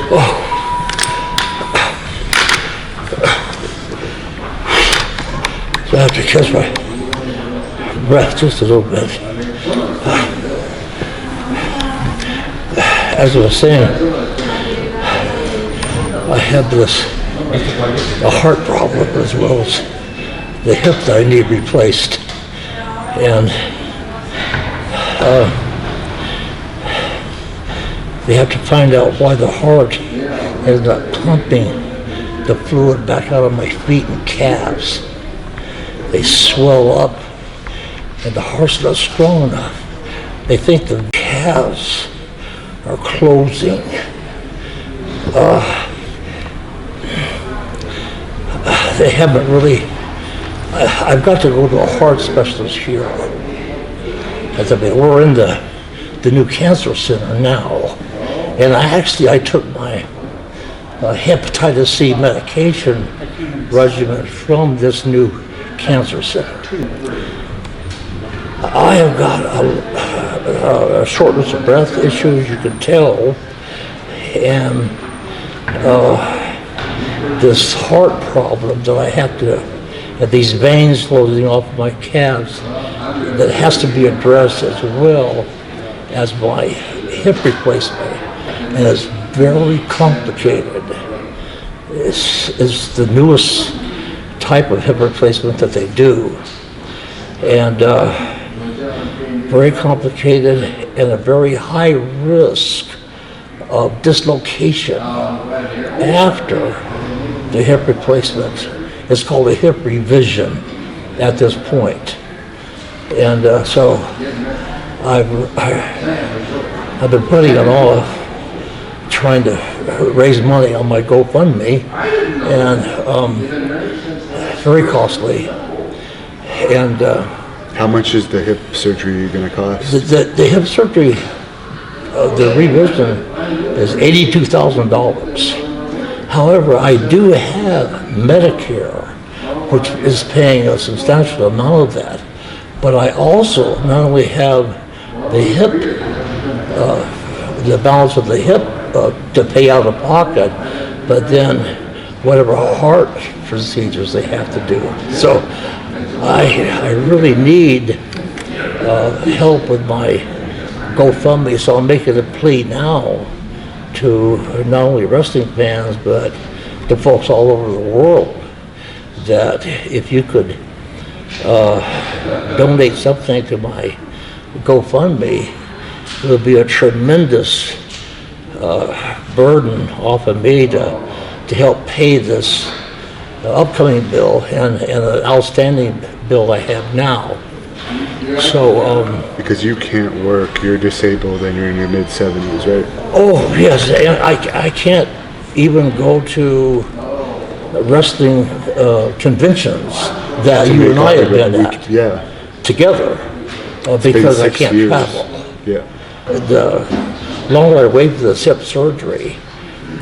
So I have to catch my breath just a little bit. As I was saying, I have a heart problem as well as the hip that I need replaced. And they have to find out why the heart is not pumping the fluid back out of my feet and calves. They swell up and the heart's not strong enough. They think the calves are closing. They haven't really. I've got to go to a heart specialist here. As I mean, we're in the new cancer center now, and I took my hepatitis C medication regimen from this new cancer center. I have got a shortness of breath issues, you can tell, and this heart problem that I have these veins closing off my calves that has to be addressed as well as my hip replacement, and it's very complicated. It's the newest type of hip replacement that they do, and very complicated and a very high risk of dislocation after the hip replacement. It's called a hip revision at this point. And so I've been putting it off, trying to raise money on my GoFundMe, and very costly. And how much is the hip surgery going to cost? The hip surgery, the revision, is $82,000. However, I do have Medicare, which is paying a substantial amount of that. But I also not only have the hip, the balance of the hip to pay out of pocket, but then whatever heart procedures they have to do. So I really need help with my GoFundMe, so I'm making a plea now to not only wrestling fans, but to folks all over the world, that if you could donate something to my GoFundMe, it would be a tremendous burden off of me to help pay this upcoming bill and an outstanding bill I have now. So because you can't work, you're disabled and you're in your mid-70s, right? Oh yes, I can't even go to wrestling conventions that you and I have been at together because I can't travel. Yeah. The longer I wait for this hip surgery,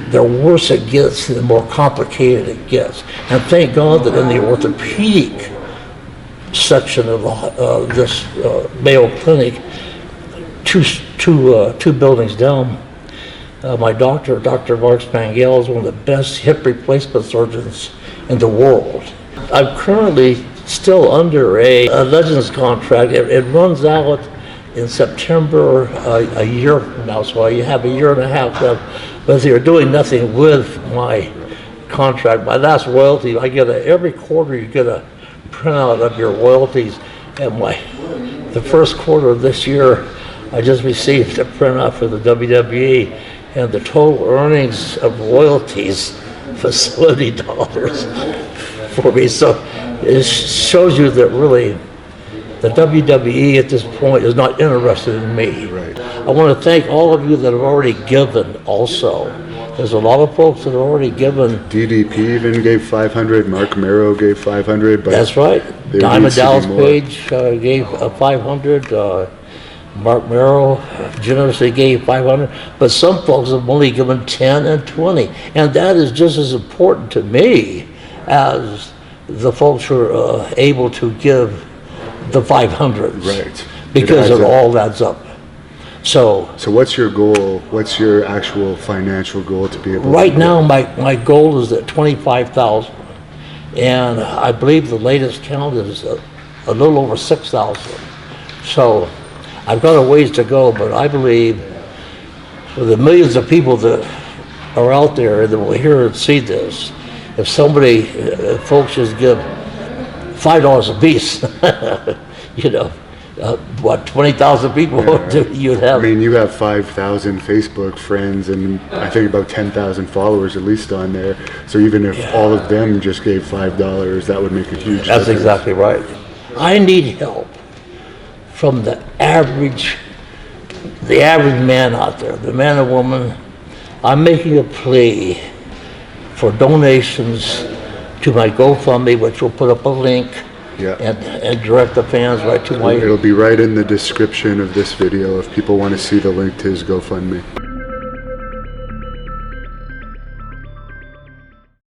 the worse it gets, the more complicated it gets. And thank God that in the orthopedic section of this Mayo Clinic, two buildings down, my doctor, Dr. Mark Spangale, is one of the best hip replacement surgeons in the world. I'm currently still under a Legends contract. It runs out in September a year from now, so I have a year and a half left. But they're doing nothing with my contract. My last royalty, I get every quarter you get a printout of your royalties, and the first quarter of this year, I just received a printout for the WWE, and the total earnings of royalties was $70 for me. So it shows you that really the WWE at this point is not interested in me. Right. I want to thank all of you that have already given also. There's a lot of folks that have already given. DDP even gave 500. Mark Merrow gave 500. But that's right. Diamond Dallas Page gave 500. Mark Merrow generously gave 500. But some folks have only given 10 and 20. And that is just as important to me as the folks who are able to give the 500s. Right. Because it all adds up. So So what's your goal? What's your actual financial goal to be able right to now, my goal is at 25,000, and I believe the latest count is a little over 6,000. So I've got a ways to go, but I believe for the millions of people that are out there that will hear and see this, if folks just give $5 a piece, you know, what, 20,000 people you'd I have. mean, you have 5,000 Facebook friends and I think about 10,000 followers at least on there. So even if all of them just gave $5, that would make a huge That's difference. exactly right. I need help from the average man out there, the man or woman. I'm making a plea for donations to my GoFundMe, which will put up a link Yeah. and direct the fans right to my. It'll be right in the description of this video if people want to see the link to his GoFundMe.